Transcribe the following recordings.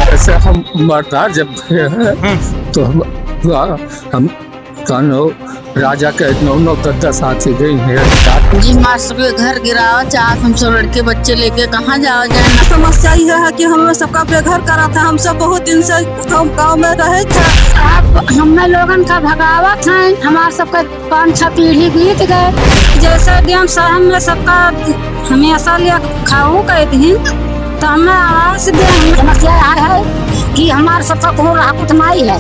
ऐसे हम मरता जब तो हम कानो राजा के 9 10 हाथी गई है। जी मास्टर के घर गिराओ, चार हम सब लड़के बच्चे लेके कहाँ जाओ जाए। समस्या यह है कि हम सबका बेघर करा था। हम सब बहुत दिन से गाँव में रहे थे। आप हमें लोगन का भगावत है, हमारे सबका 5-6 पीढ़ी बीत गए। जैसे डैम शहर में सबका हमेशा लिया खाऊ कह दी तो हमें आवाज दे। समस्या है कि हमारे सबका को राहत नहीं है।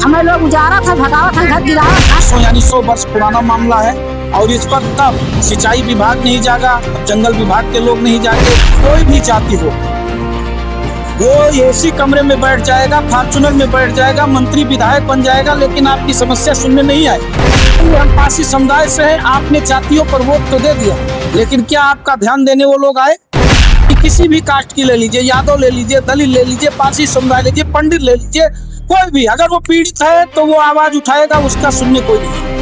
हमें लोग उजारा था, भगावत है, घर गिरावत था। यानी 100 वर्ष पुराना मामला है और इस पर तब सिंचाई विभाग नहीं जागा, जंगल विभाग के लोग नहीं जागे। कोई भी जाति हो वो एसी कमरे में बैठ जाएगा, फॉर्चूनर में बैठ जाएगा, मंत्री विधायक बन जाएगा, लेकिन आपकी समस्या सुनने नहीं आए। हम पासी समुदाय से हैं, आपने जातियों पर वोट तो दे दिया, लेकिन क्या आपका ध्यान देने वो लोग आए? किसी भी कास्ट की ले लीजिए, यादव ले लीजिए, दलित ले लीजिए, पासी समुदाय ले लीजिए, पंडित ले लीजिए, कोई भी अगर वो पीड़ित है तो वो आवाज उठाएगा, उसका सुनने कोई नहीं।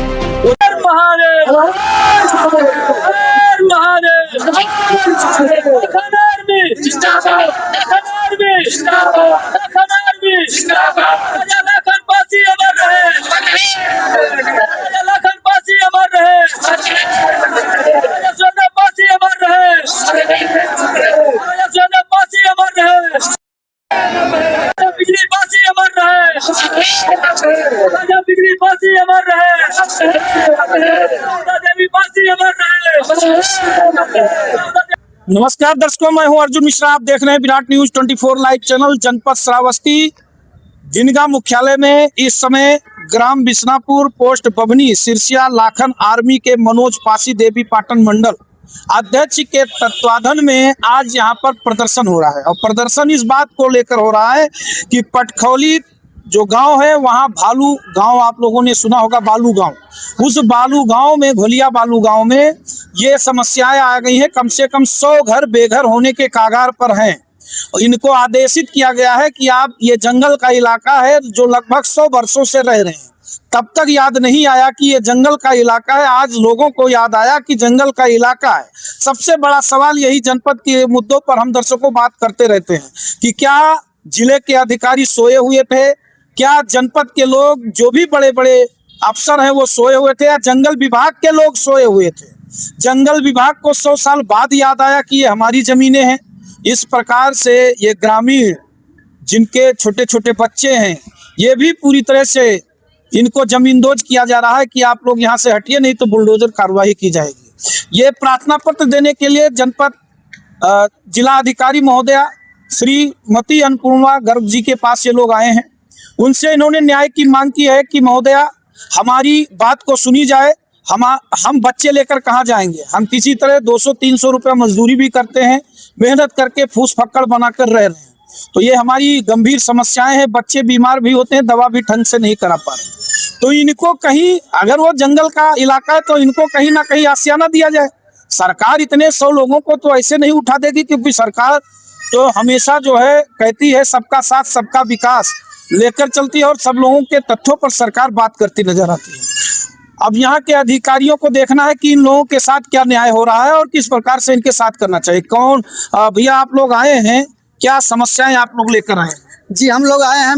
नमस्कार दर्शकों, मैं हूं अर्जुन मिश्रा। आप देख रहे हैं विराट न्यूज 24 लाइव चैनल। जनपद श्रावस्ती जिनगा मुख्यालय में इस समय ग्राम बिसनापुर, पोस्ट बभनी, सिरसिया, लाखन आर्मी के मनोज पासी देवी पाटन मंडल अध्यक्ष के तत्वाधान में आज यहां पर प्रदर्शन हो रहा है। और प्रदर्शन इस बात को लेकर हो रहा है कि पटखौली जो गांव है वहां भालू गांव, आप लोगों ने सुना होगा बालू गांव, उस बालू गांव में, घोलिया बालू गांव में ये समस्याएं आ गई हैं। कम से कम 100 घर बेघर होने के कागार पर हैं। इनको आदेशित किया गया है कि आप, ये जंगल का इलाका है जो लगभग 100 वर्षों से रह रहे हैं। तब तक याद नहीं आया कि ये जंगल का इलाका है। आज लोगों को याद आया कि जंगल का इलाका है। सबसे बड़ा सवाल यही जनपद के मुद्दों पर हम दर्शकों बात करते रहते हैं कि क्या जिले के अधिकारी सोए हुए थे, क्या जनपद के लोग जो भी बड़े बड़े अफसर हैं वो सोए हुए थे, या जंगल विभाग के लोग सोए हुए थे। जंगल विभाग को 100 साल बाद याद आया कि ये हमारी जमीनें हैं। इस प्रकार से ये ग्रामीण जिनके छोटे छोटे बच्चे हैं, ये भी पूरी तरह से इनको जमींदोज किया जा रहा है कि आप लोग यहाँ से हटिए, नहीं तो बुलडोजर कार्रवाई की जाएगी। ये प्रार्थना पत्र देने के लिए जनपद जिला अधिकारी महोदया श्रीमती अन्नपूर्णा गर्ग जी के पास ये लोग आए हैं। उनसे इन्होंने न्याय की मांग की है कि महोदया हमारी बात को सुनी जाए। हम बच्चे लेकर कहाँ जाएंगे? हम किसी तरह 200-300 रुपये मजदूरी भी करते हैं, मेहनत करके फूस फक्कड़ बनाकर रह रहे हैं। तो ये हमारी गंभीर समस्याएं हैं। बच्चे बीमार भी होते हैं, दवा भी ढंग से नहीं करा पा रहे। तो इनको कहीं, अगर वो जंगल का इलाका है तो इनको कहीं ना कहीं आशियाना दिया जाए। सरकार इतने 100 लोगों को तो ऐसे नहीं उठा देगी, क्योंकि सरकार तो हमेशा जो है कहती है सबका साथ सबका विकास लेकर चलती है, और सब लोगों के तथ्यों पर सरकार बात करती नजर आती है। अब यहाँ के अधिकारियों को देखना है कि इन लोगों के साथ क्या न्याय हो रहा है और किस प्रकार से इनके साथ करना चाहिए। कौन भैया आप लोग आए हैं, क्या समस्याएं आप लोग लेकर आए हैं? जी, हम लोग आए हैं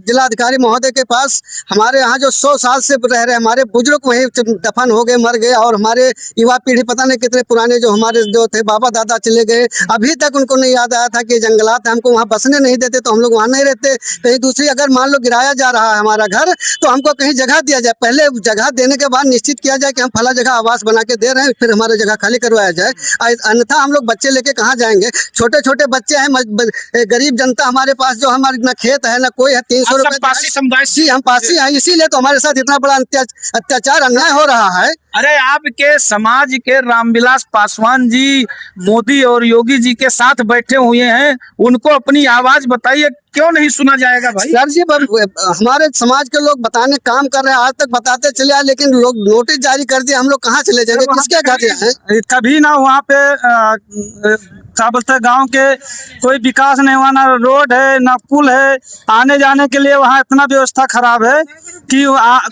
जिलाधिकारी महोदय के पास। हमारे यहाँ जो 100 साल से रह रहे हमारे बुजुर्ग वहीं दफन हो गए, मर गए, और हमारे युवा पीढ़ी पता नहीं कितने पुराने जो हमारे जो थे बाबा दादा चले गए। अभी तक उनको नहीं याद आया था कि जंगलात है, हमको वहाँ बसने नहीं देते तो हम लोग वहाँ नहीं रहते। कहीं दूसरी अगर मान लो गिराया जा रहा है हमारा घर, तो हमको कहीं जगह दिया जाए। पहले जगह देने के बाद निश्चित किया जाए कि हम फला जगह आवास बना के दे रहे हैं, फिर हमारी जगह खाली करवाया जाए। अन्यथा हम लोग बच्चे लेके कहाँ जाएंगे? छोटे छोटे बच्चे हैं, गरीब जनता हमारे पास, जो हमारे ना खेत है ना कोई है। 300 रुपए पासी समुदाय से हम पासी हैं, इसीलिए तो हमारे साथ इतना बड़ा अत्याचार अन्याय हो रहा है। अरे आपके समाज के रामविलास पासवान जी मोदी और योगी जी के साथ बैठे हुए हैं, उनको अपनी आवाज बताइए, क्यों नहीं सुना जाएगा भाई? सर जी, हमारे समाज के लोग बताने काम कर रहे हैं, आज तक बताते चले आए, लेकिन लोग नोटिस जारी कर दिया, हम लोग कहाँ चले जाएंगे, किसके घर जाएं? कभी ना वहाँ पे क्या बोलते हैं गांव के कोई विकास नहीं हुआ, ना रोड है ना पुल है, आने जाने के लिए वहाँ इतना व्यवस्था खराब है कि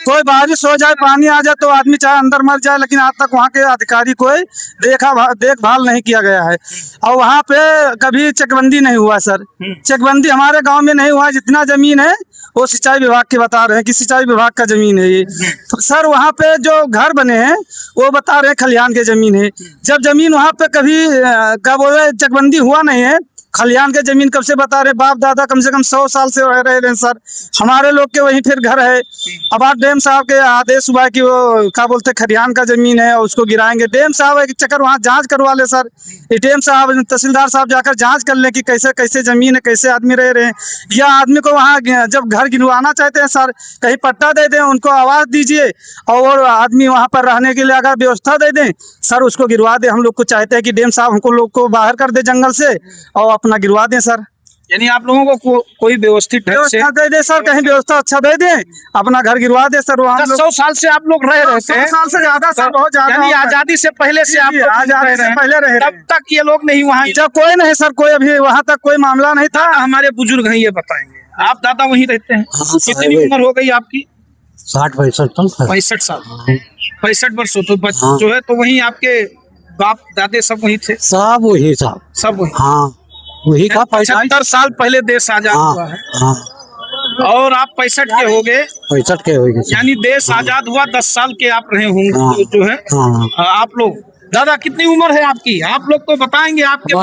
कोई बारिश हो जाए, पानी आ जाए तो आदमी चाहे अंदर मर जाए, लेकिन आज तक वहाँ के अधिकारी कोई देखभाल नहीं किया गया है। और वहाँ पे कभी चकबंदी नहीं हुआ सर, चकबंदी हमारे गांव में नहीं हुआ। जितना जमीन है वो सिंचाई विभाग के बता रहे हैं कि सिंचाई विभाग का जमीन है ये। तो सर वहाँ पे जो घर बने हैं वो बता रहे हैं खलिहान के जमीन है, जब जमीन वहाँ पे कभी क्या बोले चकबंदी हुआ नहीं है। खलिहान के जमीन कब से बता रहे, बाप दादा कम से कम 100 साल से रह रहे हैं सर। हमारे लोग के वहीं फिर घर है। अब आज डीएम साहब के आदेश हुआ कि वो क्या बोलते खलिहान का जमीन है और उसको गिराएंगे। डीएम साहब एक चक्कर वहाँ जांच करवा ले सर, डीएम साहब तहसीलदार साहब जाकर जांच कर ले कि कैसे कैसे जमीन है, कैसे आदमी रह रहे हैं। या आदमी को वहाँ जब घर गिरवाना चाहते हैं सर, कहीं पट्टा दे दें, उनको आवाज़ दीजिए और आदमी वहाँ पर रहने के लिए अगर व्यवस्था दे दें सर, उसको गिरवा दे। हम लोग को चाहते हैं कि डीएम साहब हमको लोग को बाहर कर दे जंगल से और अपना गिरवा दें सर। यानी आप लोगों को कोई व्यवस्थित ढंग से दे दे सर, कहीं व्यवस्था अच्छा दे दे, अपना घर गिरवा दे सर। वहाँ 100 साल से आप लोग रह रहे थे, 100 साल से ज्यादा सर, बहुत ज्यादा। यानी आजादी से पहले से आप लोग आजादी से पहले रहे, तब तक ये लोग नहीं वहाँ, जब कोई नहीं सर, कोई अभी वहाँ तक कोई मामला नहीं था। हमारे बुजुर्ग हैं ये बताएंगे। आप दादा वहीं रहते हैं, कितनी उम्र हो गई आपकी? 60-65 साल 65 वर्ष हो, तो जो है तो वहीं आपके बाप दादे सब वहीं थे, सब वही साहब, सब वहीं। हाँ वही का 75 साल पहले देश आजाद हुआ है। और आप 65 के हो गए, 65 के हो गए। यानी देश आजाद हुआ 10 साल के आप रहे होंगे जो है। आप लोग दादा कितनी उम्र है आपकी? आप लोग तो बताएंगे आपके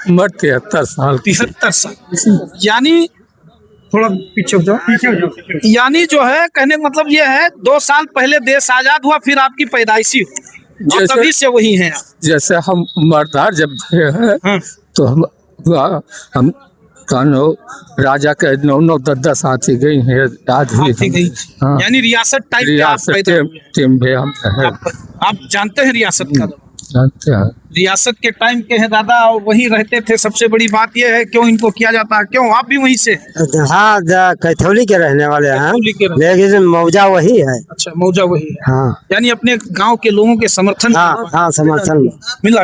उम्र 73 साल। 73 साल, यानी थोड़ा पीछे हो जाओ। यानी जो है कहने का मतलब ये है 2 साल पहले देश आजाद हुआ, फिर आपकी पैदाइशी हुई और तभी से वही है। जैसे हम मर्दार जब तो हम कानो राजा के 9 10 हाथी गई है, यानी रियासत टाइप टीम भी हम आप जानते हैं रियासत का? जानते हैं, रियासत के टाइम के हैं दादा, और वहीं रहते थे। सबसे बड़ी बात यह है क्यों इनको किया जाता है, क्यों आप भी वहीं से? हाँ कैथोलिक के रहने वाले हैं, लेकिन मौजा वही है। अच्छा, मौजा वही है। हाँ, यानी अपने गांव के लोगों के समर्थन, हाँ समर्थन मिला।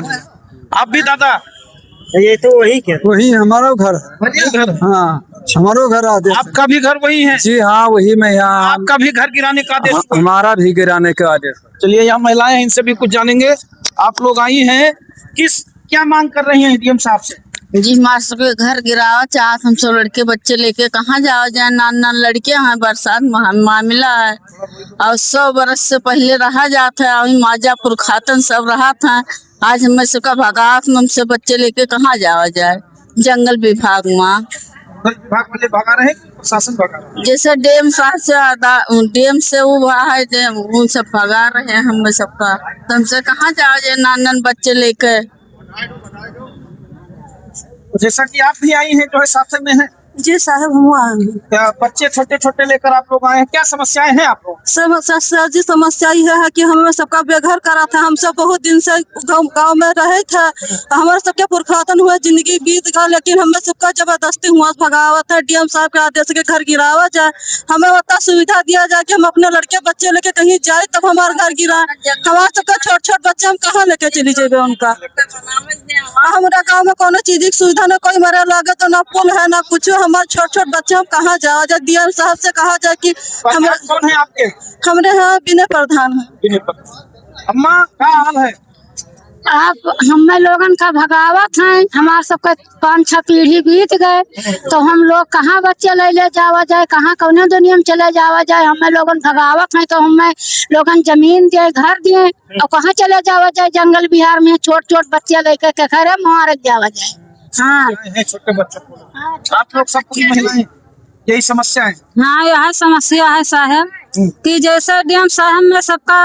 आप भी दादा? ये तो वही हमारा घर, हाँ हमारा घर आदेश। आपका भी घर वही है? जी हाँ, वही में यहाँ। आपका भी घर गिराने का आदेश? हमारा भी गिराने का आदेश। चलिए यहाँ महिलाएं हैं, इनसे भी कुछ जानेंगे। आप लोग आई हैं, क्या मांग कर रही हैं डीएम साहब से? जी हमारे सबके घर गिरावा चाहत, हम सब लड़के बच्चे लेके कहाँ जाओ जाए, नान लड़के हैं, बरसात मामला है और 100 बरस से पहले रहा जाता है, अभी माजापुर खातन सब रहा था। आज हमें सबका भगात, हमसे बच्चे लेके कहाँ जाओ जाए, जंगल विभाग में विभाग वाले भगा रहे, प्रशासन भगा रहे, जैसे डीएम साहब से डीएम से वो है उन सब भगा रहे हैं हम सबका। तो हमसे कहाँ जाओ जाए नान बच्चे लेके। जैसा कि आप भी आई हैं जो है साथ में है। जी साहब हम बच्चे छोटे छोटे लेकर आप लोग आए हैं, क्या समस्याएं हैं आप लोग? जी समस्या यह है कि हमें सबका बेघर करा था। हम सब बहुत दिन से गांव में रहे थे, हमारे सबके पुरखातन हुए, जिंदगी बीत गया, लेकिन हमें सबका जबरदस्ती हुआ भगावत है। डीएम साहब के आदेश के घर गिरावा जाए, हमें उतना सुविधा दिया जाए कि हम अपने लड़के बच्चे लेके कहीं जाए तब हमारे घर गिरा। हमारे सबका छोट छोट बच्चे हम कहाँ लेके चली जाए उनका? हमारा गाँव में कोनो चीज की सुविधा न, कोई मरे लगे तो ना पुल है ना कुछ। हमारे छोट छोट बच्चे हम कहाँ जाओ जाए? डीएम साहब से कहा जाए कि कौन है आपके? हमारे यहाँ विनय प्रधान है। अम्मा क्या हाल है? आप हमें लोगन का भगावत है, हमारे सबका 5-6 पीढ़ी बीत गए, तो हम लोग कहाँ बच्चे ले जावा जाए, कहाँ कौन दुनिया में चले जावा जाए? हमें लोगन भगावत है, तो हमें लोगन जमीन दिए, घर दिए, और कहाँ चले जावा जाए? जंगल बिहार में छोट छोट बच्चे लेकर के घर मार जावा जाए। हाँ, छोटे बच्चों को आप लोग सब पूरी महिलाएं, यही समस्या है? हाँ यही समस्या है साहब, कि जैसे डीएम साहब में सबका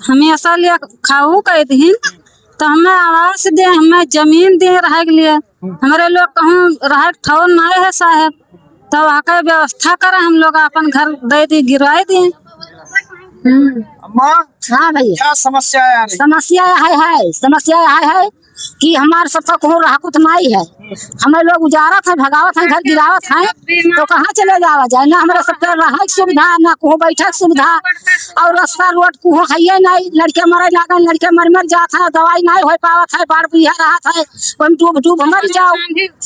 हमेशा लिए खाऊ कह दी, तो हमें आवास दे, हमें जमीन दे रहे के लिए। हमारे लोग कहूँ रहे ठौर नहीं है साहब, तो वहाँ का व्यवस्था करें, हम लोग अपन घर दे दी, गिराए दी। अम्मा हाँ भैया, क्या समस्या है? समस्या है समस्या है कि हमारे सबका कहो रहा कुछ नहीं है। हमें लोग उजारत है, भगावत है, घर गिरावत है, तो कहाँ चले जावा जाए। ना हमारे सबका रहा सुविधा, ना कहो बैठक सुविधा, और रास्ता रोड कहो है नहीं। लड़के मरे लागन, लड़के मर जात है, दवाई नहीं हो पावत है, बाढ़ बिहा रहा है, हम डूब मर जाओ।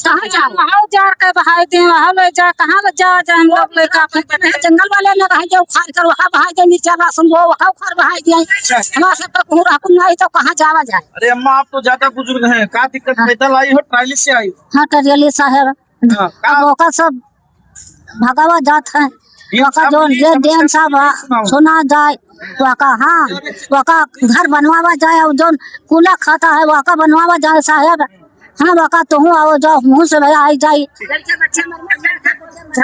कहाँ जाओ, वहाँ उजार के बहाई दे, वहाँ ले जा, कहाँ ले जा हम लोग लेकर जंगल वाले न रह जाए, उखाड़ कर वहाँ बहाई दे, नीचे राशन वो वहाँ उखाड़ बहाई दिए। हमारा सबका कहो रहा कुछ नहीं, तो कहाँ जावा जाए। अरे अम्मा, आप तो ज्यादा बुजुर्ग हैं, क्या दिक्कत? पैदल आई हो, ट्राली से आई हो? हाँ टरियली साहब, हाँ, अब ओका सब भगावा जात है, वका जो जे देन सब सुना जाए, वका हाँ वका घर बनवावा जाए, और जो कूला खाता है वका बनवावा जाए साहब। हाँ वका तो हूँ, और जो मुँह से भैया आई जाए।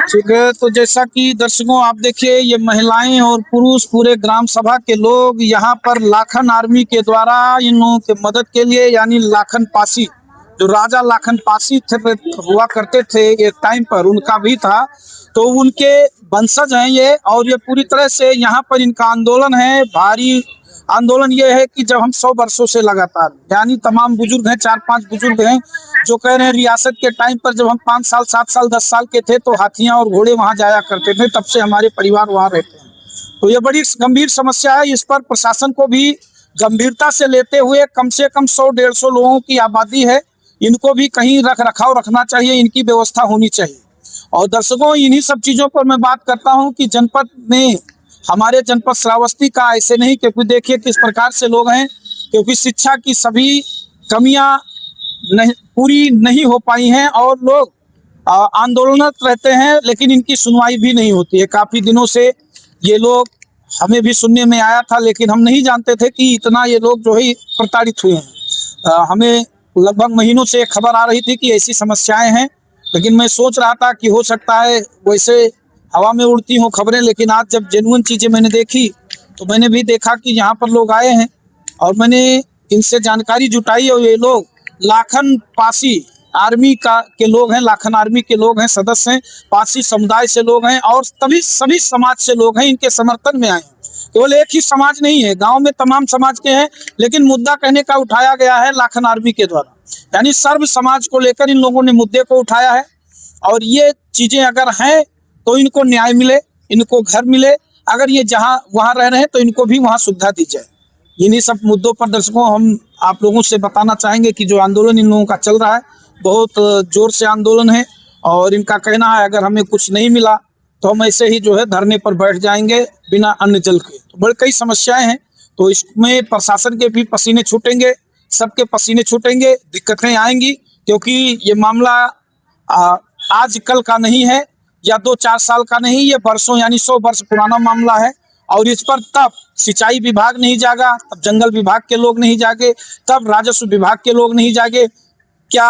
ठीक है, तो जैसा कि दर्शकों आप देखिए, ये महिलाएं और पुरुष पूरे ग्राम सभा के लोग यहाँ पर लाखन आर्मी के द्वारा इन लोगों के मदद के लिए, यानी लाखन पासी, जो राजा लाखन पासी थे हुआ करते थे एक टाइम पर, उनका भी था, तो उनके वंशज हैं ये। और ये पूरी तरह से यहाँ पर इनका आंदोलन है, भारी आंदोलन ये है कि जब हम 100 वर्षों से लगातार, यानी तमाम बुजुर्ग हैं, 4-5 बुजुर्ग हैं जो कह रहे हैं रियासत के टाइम पर जब हम 5 साल 7 साल 10 साल के थे तो हाथियां और घोड़े वहां जाया करते थे, तब से हमारे परिवार वहां रहते हैं। तो ये बड़ी गंभीर समस्या है, इस पर प्रशासन को भी गंभीरता से लेते हुए, कम से कम 100-150 लोगों की आबादी है, इनको भी कहीं रख रखाव रखना चाहिए, इनकी व्यवस्था होनी चाहिए। और दर्शकों, इन्हीं सब चीजों पर मैं बात करता हूँ कि जनपद में, हमारे जनपद श्रावस्ती का ऐसे नहीं, क्योंकि देखिए किस प्रकार से लोग हैं, क्योंकि शिक्षा की सभी कमियां नहीं पूरी नहीं हो पाई हैं और लोग आंदोलनरत रहते हैं, लेकिन इनकी सुनवाई भी नहीं होती है। काफी दिनों से ये लोग, हमें भी सुनने में आया था, लेकिन हम नहीं जानते थे कि इतना ये लोग जो है प्रताड़ित हुए हैं। हमें लगभग महीनों से खबर आ रही थी कि ऐसी समस्याएं हैं, लेकिन मैं सोच रहा था कि हो सकता है वैसे हवा में उड़ती हो खबरें, लेकिन आज जब जेन्युइन चीजें मैंने देखी तो मैंने भी देखा कि यहाँ पर लोग आए हैं और मैंने इनसे जानकारी जुटाई। और ये लोग लाखन पासी आर्मी के लोग हैं, लाखन आर्मी के लोग हैं, सदस्य हैं, पासी समुदाय से लोग हैं और तभी सभी समाज से लोग हैं, इनके समर्थन में आए हैं। केवल एक ही समाज नहीं है, गांव में तमाम समाज के हैं, लेकिन मुद्दा कहने का उठाया गया है लाखन आर्मी के द्वारा, यानी सर्व समाज को लेकर इन लोगों ने मुद्दे को उठाया है। और ये चीजें अगर हैं तो इनको न्याय मिले, इनको घर मिले, अगर ये जहां वहां रह रहे हैं तो इनको भी वहां सुविधा दी जाए। इन्हीं सब मुद्दों पर दर्शकों हम आप लोगों से बताना चाहेंगे कि जो आंदोलन इन लोगों का चल रहा है बहुत जोर से आंदोलन है, और इनका कहना है अगर हमें कुछ नहीं मिला तो हम ऐसे ही जो है धरने पर बैठ जाएंगे बिना अन्न जल के। तो बड़ी कई समस्याएं हैं, तो इसमें प्रशासन के भी पसीने छूटेंगे, सबके पसीने छूटेंगे, दिक्कतें आएंगी, क्योंकि ये मामला आज कल का नहीं है या 2-4 साल का नहीं, ये वर्षों यानी 100 वर्ष पुराना मामला है। और इस पर तब सिंचाई विभाग नहीं जागा, तब जंगल विभाग के लोग नहीं जागे, तब राजस्व विभाग के लोग नहीं जागे, क्या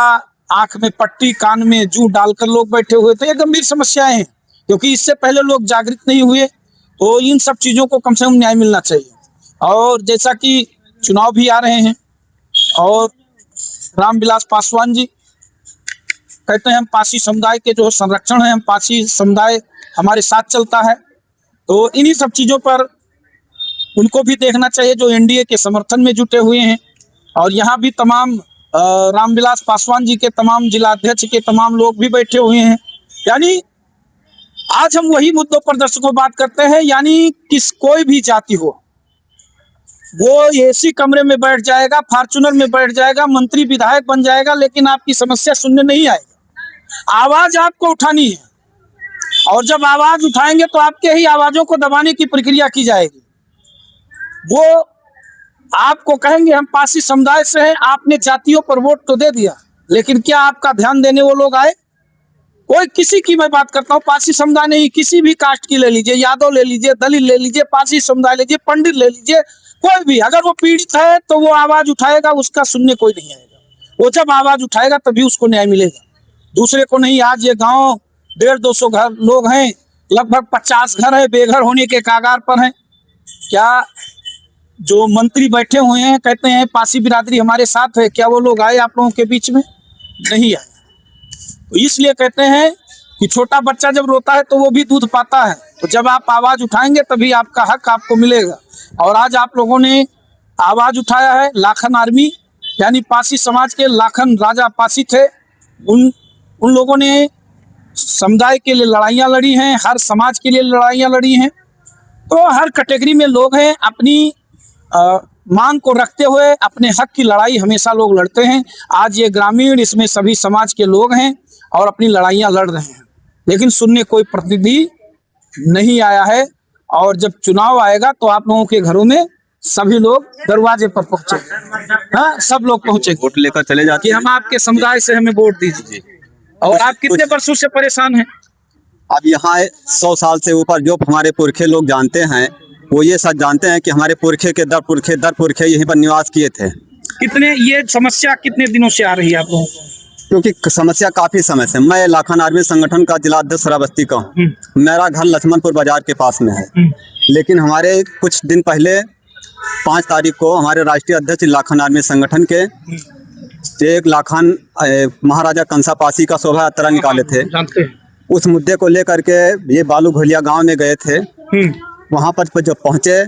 आंख में पट्टी कान में जूं डालकर लोग बैठे हुए थे। ये गंभीर समस्याएं हैं, क्योंकि इससे पहले लोग जागृत नहीं हुए। तो इन सब चीजों को कम से कम न्याय मिलना चाहिए। और जैसा कि चुनाव भी आ रहे हैं और रामविलास पासवान जी कहते हैं हम पासी समुदाय के जो संरक्षण है, हम पासी समुदाय हमारे साथ चलता है, तो इन्हीं सब चीजों पर उनको भी देखना चाहिए जो एनडीए के समर्थन में जुटे हुए हैं। और यहाँ भी तमाम रामविलास पासवान जी के तमाम जिला अध्यक्ष के तमाम लोग भी बैठे हुए हैं। यानी आज हम वही मुद्दों पर दर्शकों बात करते हैं, यानी कोई भी जाति हो, वो एसी कमरे में बैठ जाएगा, फॉर्च्यूनर में बैठ जाएगा, मंत्री विधायक बन जाएगा, लेकिन आपकी समस्या सुनने नहीं आएगा। आवाज आपको उठानी है, और जब आवाज उठाएंगे तो आपके ही आवाजों को दबाने की प्रक्रिया की जाएगी। वो आपको कहेंगे हम पासी समुदाय से हैं, आपने जातियों पर वोट तो दे दिया, लेकिन क्या आपका ध्यान देने वो लोग आए? कोई किसी की मैं बात करता हूँ, पासी समुदाय नहीं, किसी भी कास्ट की ले लीजिए, यादव ले लीजिए, दलित ले लीजिए, पासी समुदाय ले लीजिए, पंडित ले लीजिए, कोई भी अगर वो पीड़ित है तो वो आवाज उठाएगा, उसका सुनने कोई नहीं आएगा। वो जब आवाज उठाएगा तभी उसको न्याय मिलेगा, दूसरे को नहीं। आज ये गांव 150-200 घर लोग हैं, लगभग 50 घर है बेघर होने के कागार पर हैं। क्या जो मंत्री बैठे हुए हैं कहते हैं पासी बिरादरी हमारे साथ है, क्या वो लोग आए आप लोगों के बीच में? नहीं आए। तो इसलिए कहते हैं कि छोटा बच्चा जब रोता है तो वो भी दूध पाता है। तो जब आप आवाज उठाएंगे तभी आपका हक आपको मिलेगा। और आज आप लोगों ने आवाज उठाया है, लाखन आर्मी यानी पासी समाज के लाखन राजा पासी थे। उन लोगों ने समुदाय के लिए लड़ाइयाँ लड़ी हैं, हर समाज के लिए लड़ाइयाँ लड़ी हैं। तो हर कैटेगरी में लोग हैं, अपनी मांग को रखते हुए अपने हक की लड़ाई हमेशा लोग लड़ते हैं। आज ये ग्रामीण, इसमें सभी समाज के लोग हैं और अपनी लड़ाइयाँ लड़ रहे हैं, लेकिन सुनने कोई प्रतिनिधि नहीं आया है। और जब चुनाव आएगा तो आप लोगों के घरों में सभी लोग दरवाजे पर पहुंचे, हाँ, सब लोग पहुंचे, वोट लेकर चले जाते कि हम आपके समुदाय से हमें वोट दीजिए। और आप कितने वर्षों से परेशान हैं? अब यहाँ 100 साल से ऊपर जो हमारे पुरखे लोग जानते हैं, वो ये सच जानते हैं कि हमारे पुरखे के दर पुरखे यहीं पर निवास किए थे। कितने ये समस्या कितने दिनों से आ रही है आप लोगों को? क्योंकि समस्या काफी समय से, मैं लाखन आर्मी संगठन का जिला अध्यक्ष श्रावस्ती का हूँ। मेरा घर लक्ष्मणपुर बाजार के पास में है, लेकिन हमारे कुछ दिन पहले 5 तारीख को हमारे राष्ट्रीय अध्यक्ष लाखन आर्मी संगठन के एक लाखन महाराजा कंसा पासी का शोभा यात्रा निकाले थे। जानते हैं। उस मुद्दे को लेकर के ये बालू घोलिया गांव में गए थे। वहां पर जब पहुंचे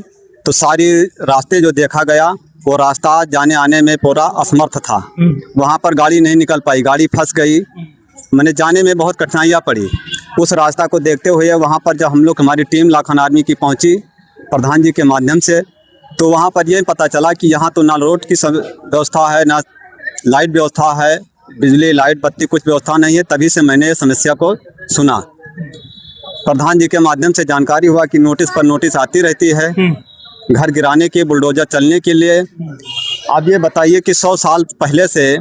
तो सारी रास्ते जो देखा गया, वो रास्ता जाने आने में पूरा असमर्थ था। वहां पर गाड़ी नहीं निकल पाई, गाड़ी फंस गई, मैंने जाने में बहुत कठिनाइयाँ पड़ी। उस रास्ता को देखते हुए वहां पर जब हम लोग, हमारी टीम लाखन आर्मी की पहुंची प्रधान जी के माध्यम से, तो वहां पर यह पता चला कि यहाँ तो ना रोड की व्यवस्था है, ना लाइट व्यवस्था है, बिजली लाइट बत्ती कुछ व्यवस्था नहीं है। तभी से मैंने समस्या को सुना। प्रधान जी के माध्यम से जानकारी हुआ कि नोटिस पर नोटिस आती रहती है घर गिराने के, बुलडोजर चलने के लिए। आप ये बताइए कि 100 साल पहले से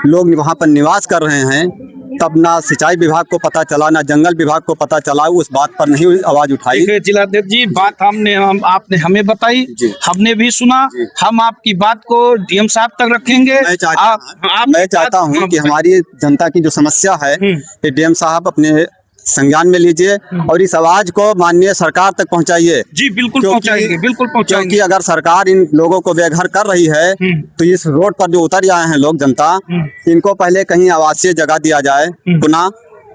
लोग वहाँ पर निवास कर रहे हैं, तब ना सिंचाई विभाग को पता चला, ना जंगल विभाग को पता चला, उस बात पर नहीं आवाज उठाई। जिलाध्यक्ष जी, बात आपने हमें बताई, हमने भी सुना। हम आपकी बात को डीएम साहब तक रखेंगे। मैं चाहता हूँ कि हमारी जनता की जो समस्या है, ये डीएम साहब अपने संज्ञान में लीजिए और इस आवाज को माननीय सरकार तक पहुंचाइए। जी बिल्कुल पहुंचाएंगे, बिल्कुल पहुंचाएंगे। क्योंकि अगर सरकार इन लोगों को बेघर कर रही है, तो इस रोड पर जो उतर आए हैं लोग, जनता, इनको पहले कहीं आवासीय जगह दिया जाए, पुनः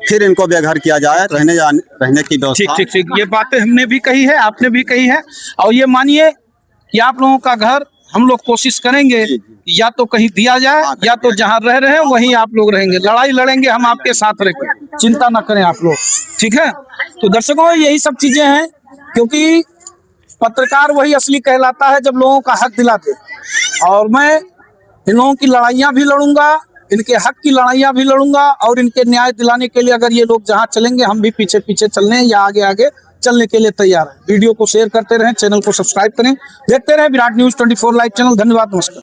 फिर इनको बेघर किया जाए, रहने की व्यवस्था। ठीक, ये बातें हमने भी कही है, आपने भी कही है। और ये मानिए कि आप लोगों का घर हम लोग कोशिश करेंगे या तो कहीं दिया जाए, या तो जहाँ रह रहे हैं वहीं आप लोग रहेंगे। लड़ाई लड़ेंगे हम आपके साथ रहकर, चिंता ना करें आप लोग, ठीक है। तो दर्शकों, यही सब चीजें हैं, क्योंकि पत्रकार वही असली कहलाता है जब लोगों का हक दिलाते। और मैं इन लोगों की लड़ाइयाँ भी लड़ूंगा, इनके हक की लड़ाइयाँ भी लड़ूंगा, और इनके न्याय दिलाने के लिए अगर ये लोग जहाँ चलेंगे हम भी पीछे पीछे चलने या आगे आगे चलने के लिए तैयार है। वीडियो को शेयर करते रहें, चैनल को सब्सक्राइब करें, देखते रहें विराट न्यूज़ 24 लाइव चैनल। धन्यवाद, नमस्कार।